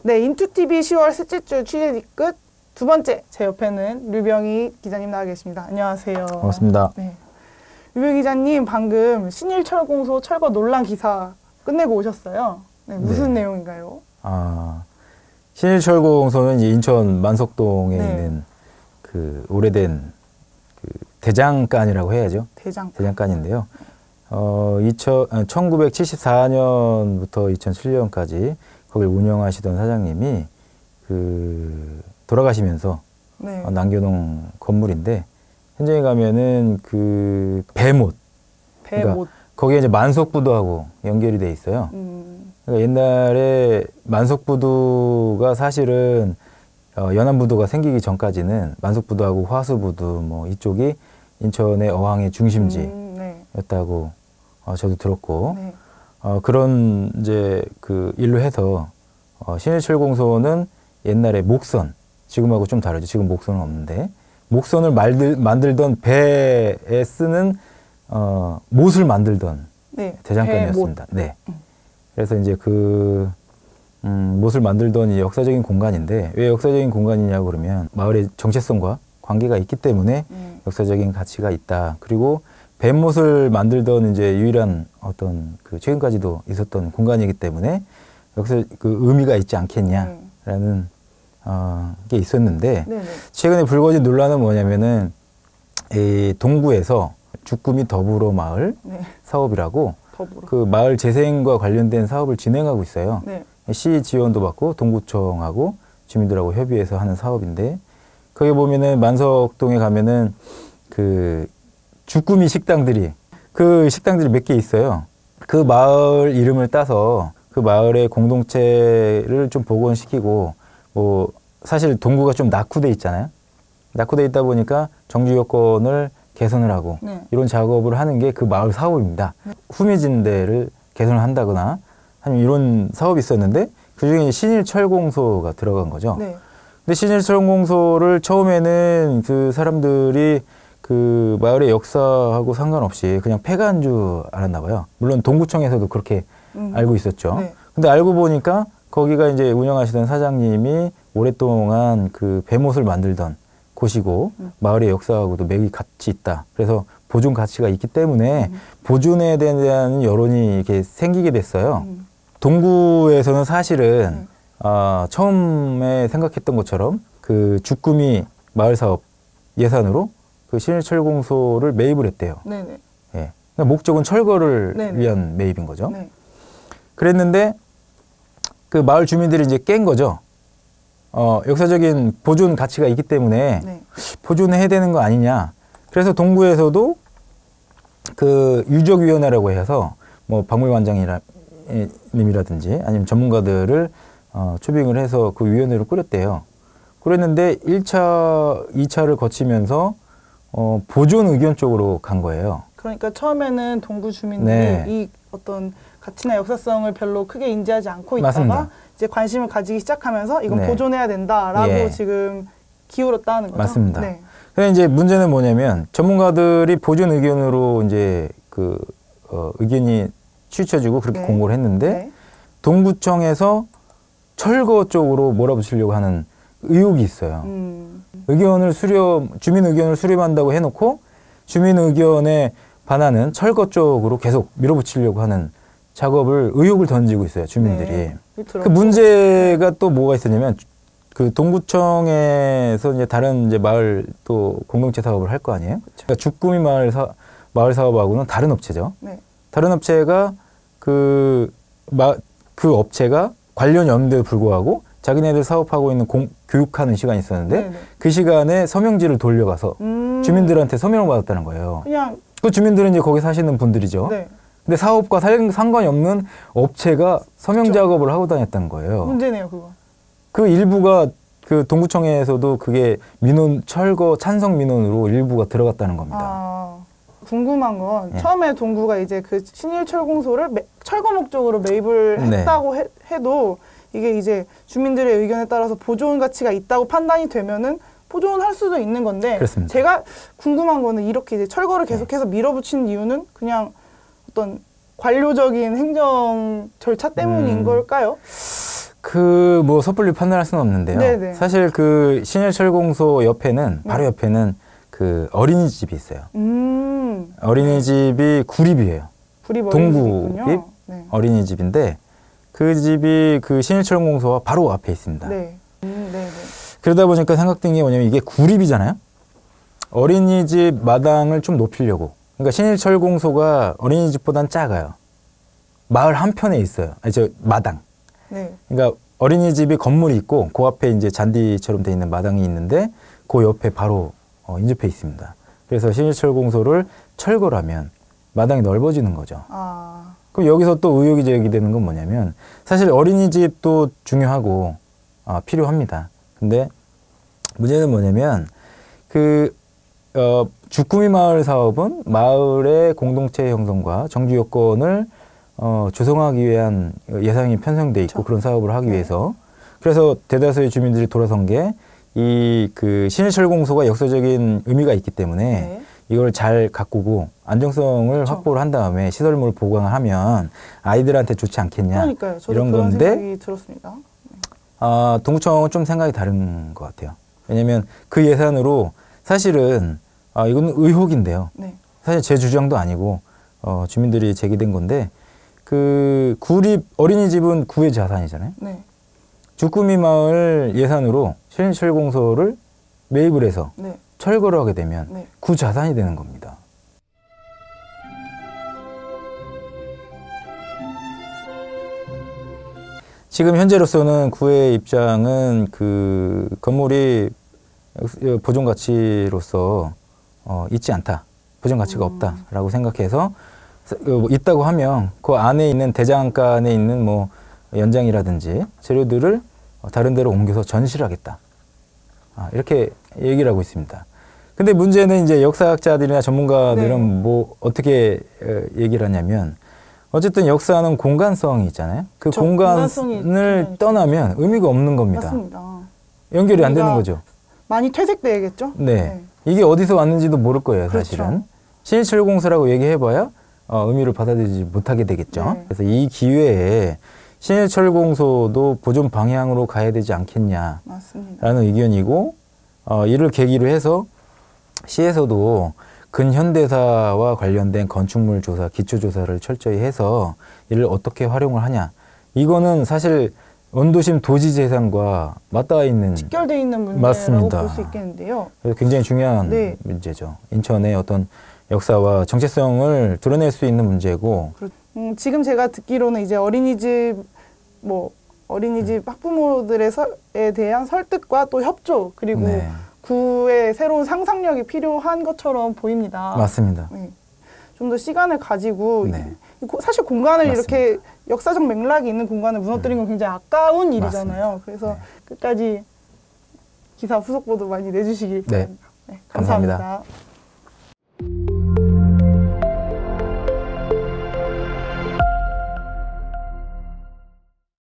네, 인투TV 10월 셋째 주 취재 끝 두 번째, 제 옆에는 류병희 기자님 나와 계십니다. 안녕하세요. 반갑습니다. 네. 류병희 기자님 방금 신일철공소 철거 논란 기사 끝내고 오셨어요. 네, 무슨 내용인가요? 신일철공소는 이제 인천 만석동에 있는 그 오래된 그 대장간이라고 해야죠. 대장간인데요. 1974년부터 2007년까지 거길 운영하시던 사장님이 그 돌아가시면서 남겨놓은 건물인데, 현장에 가면은 그 배못. 그러니까 거기에 이제 만석부두하고 연결이 돼 있어요. 그러니까 옛날에 만석부두가 사실은 연안부두가 생기기 전까지는 만석부두하고 화수부두 뭐 이쪽이 인천의 어항의 중심지였다고 저도 들었고, 그런 이제 그 일로 해서 신일철공소는 옛날에 목선, 지금하고 좀 다르죠. 지금 목선은 없는데, 목선을 만들던 배에 쓰는 못을 만들던 대장간이었습니다. 네. 그래서 이제 그 못을 만들던 이 역사적인 공간인데, 왜 역사적인 공간이냐고 그러면 마을의 정체성과 관계가 있기 때문에 역사적인 가치가 있다. 그리고 뱀못을 만들던 이제 유일한 어떤 그 최근까지도 있었던 공간이기 때문에 여기서 그 의미가 있지 않겠냐라는 게 있었는데, 최근에 불거진 논란은 뭐냐면은 이 동구에서 주꾸미 더불어 마을 사업이라고 그 마을 재생과 관련된 사업을 진행하고 있어요. 시 지원도 받고 동구청하고 주민들하고 협의해서 하는 사업인데, 거기 보면은 만석동에 가면은 그 주꾸미 식당들이 몇 개 있어요. 그 마을 이름을 따서 그 마을의 공동체를 좀 복원시키고, 뭐 사실 동구가 좀 낙후돼 있잖아요. 낙후돼 있다 보니까 정주 여건을 개선을 하고 이런 작업을 하는 게 그 마을 사업입니다. 후미진 데를 개선을 한다거나 아니면 이런 사업이 있었는데, 그중에 신일철공소가 들어간 거죠. 근데 신일철공소를 처음에는 그 사람들이 그 마을의 역사하고 상관없이 그냥 폐가한 줄 알았나 봐요. 물론 동구청에서도 그렇게 알고 있었죠. 근데 알고 보니까 거기가 이제 운영하시던 사장님이 오랫동안 그 배못을 만들던 곳이고 마을의 역사하고도 맥이 같이 있다. 그래서 보존 가치가 있기 때문에 보존에 대한 여론이 이렇게 생기게 됐어요. 동구에서는 사실은 처음에 생각했던 것처럼 그 주꾸미 마을 사업 예산으로 그 신일철공소를 매입을 했대요. 예. 그러니까 목적은 철거를 위한 매입인 거죠. 그랬는데 그 마을 주민들이 이제 깬 거죠. 역사적인 보존 가치가 있기 때문에 보존해야 되는 거 아니냐. 그래서 동구에서도 그 유적위원회라고 해서 뭐 박물관장님이라든지 아니면 전문가들을 초빙을 해서 그 위원회를 꾸렸대요. 그랬는데 1차, 2차를 거치면서 보존 의견 쪽으로 간 거예요. 그러니까 처음에는 동구 주민들이 이 어떤 가치나 역사성을 별로 크게 인지하지 않고 있다가 이제 관심을 가지기 시작하면서 이건 보존해야 된다라고 지금 기울었다는 거죠. 맞습니다. 근데 이제 문제는 뭐냐면 전문가들이 보존 의견으로 이제 그 의견이 취쳐지고 그렇게 공고를 했는데 동구청에서 철거 쪽으로 몰아붙이려고 하는 의혹이 있어요. 주민 의견을 수렴한다고 해놓고 주민 의견에 반하는 철거 쪽으로 계속 밀어붙이려고 하는 의혹을 던지고 있어요, 주민들이. 그 문제가 또 뭐가 있었냐면, 그 동구청에서 이제 다른 이제 마을 또 공동체 사업을 할 거 아니에요? 그러니까 주꾸미 마을 사업하고는 다른 업체죠. 다른 업체가 그 업체가 관련 연대에 불구하고 자기네들 사업하고 있는 교육하는 시간이 있었는데 그 시간에 서명지를 돌려가서 주민들한테 서명을 받았다는 거예요. 그 주민들은 이제 거기 사시는 분들이죠. 근데 사업과 상관이 없는 업체가 서명 작업을 하고 다녔다는 거예요. 문제네요, 그거. 그 일부가 그 동구청에서도 그게 철거 찬성 민원으로 일부가 들어갔다는 겁니다. 궁금한 건 처음에 동구가 이제 그 신일철공소를 철거 목적으로 매입을 했다고 해도 이게 이제 주민들의 의견에 따라서 보존 가치가 있다고 판단이 되면은 보존할 수도 있는 건데, 제가 궁금한 거는 이렇게 이제 철거를 계속해서 밀어붙이는 이유는 그냥 어떤 관료적인 행정 절차 때문인 걸까요? 뭐 섣불리 판단할 수는 없는데요. 네네. 사실 그 신일철공소 옆에는 바로 옆에는 그 어린이집이 있어요. 어린이집이 구립이에요. 구립 동구립 어린이집인데 그 집이 그 신일철공소와 바로 앞에 있습니다. 네. 네네. 그러다 보니까 생각된 게 뭐냐면 이게 구립이잖아요. 어린이집 마당을 좀 높이려고. 그러니까 신일철공소가 어린이집보단 작아요. 마을 한편에 있어요. 마당. 네. 그러니까 어린이집이 건물이 있고 그 앞에 이제 잔디처럼 돼 있는 마당이 있는데 그 옆에 바로 인접해 있습니다. 그래서 신일철공소를 철거를 하면 마당이 넓어지는 거죠. 그럼 여기서 또 의혹이 제기되는 건 뭐냐면 사실 어린이집도 중요하고 필요합니다. 근데 문제는 뭐냐면 주꾸미 마을 사업은 마을의 공동체 형성과 정주 여건을 조성하기 위한 예산이 편성돼 있고 그런 사업을 하기 위해서 그래서 대다수의 주민들이 돌아선 게 이 그 신일철공소가 역사적인 의미가 있기 때문에 이걸 잘 가꾸고 안정성을 확보를 한 다음에 시설물을 보강을 하면 아이들한테 좋지 않겠냐. 그러니까요. 저도 이런 그런 건데 생각이 들었습니다. 동구청은 좀 생각이 다른 것 같아요. 왜냐하면 그 예산으로 사실은 이건 의혹인데요. 네. 사실 제 주장도 아니고 주민들이 제기된 건데 그 구립 어린이집은 구의 자산이잖아요. 네. 주꾸미 마을 예산으로 신일철공소를 매입을 해서 철거를 하게 되면 구 자산이 되는 겁니다. 지금 현재로서는 구의 입장은 그 건물이 보존 가치로서 있지 않다, 보존 가치가 없다라고 생각해서 있다고 하면 그 안에 있는 대장가 안에 있는 뭐 연장이라든지 재료들을 다른 데로 옮겨서 전시를 하겠다. 이렇게 얘기를 하고 있습니다. 근데 문제는 이제 역사학자들이나 전문가들은 뭐 어떻게 얘기를 하냐면 어쨌든 역사는 공간성이 있잖아요. 그 공간을 떠나면 의미가 없는 겁니다. 맞습니다. 연결이 안 되는 거죠. 많이 퇴색돼야겠죠? 네. 이게 어디서 왔는지도 모를 거예요, 사실은. 그렇죠. 신일철공소라고 얘기해봐야 의미를 받아들이지 못하게 되겠죠. 그래서 이 기회에 신일철공소도 보존 방향으로 가야 되지 않겠냐라는 의견이고 이를 계기로 해서 시에서도 근현대사와 관련된 건축물 조사, 기초조사를 철저히 해서 이를 어떻게 활용을 하냐. 이거는 사실 원도심 도지재산과 맞닿아 있는 직결되어 있는 문제라고 볼 수 있겠는데요. 그래서 굉장히 중요한 문제죠. 인천의 어떤 역사와 정체성을 드러낼 수 있는 문제고. 지금 제가 듣기로는 이제 어린이집 학부모들에 대한 설득과 또 협조 그리고 구의 새로운 상상력이 필요한 것처럼 보입니다. 맞습니다. 좀 더 시간을 가지고 사실 공간을 이렇게 역사적 맥락이 있는 공간을 무너뜨린 건 굉장히 아까운 일이잖아요. 그래서 끝까지 기사 후속 보도 많이 내주시길 바랍니다. 감사합니다.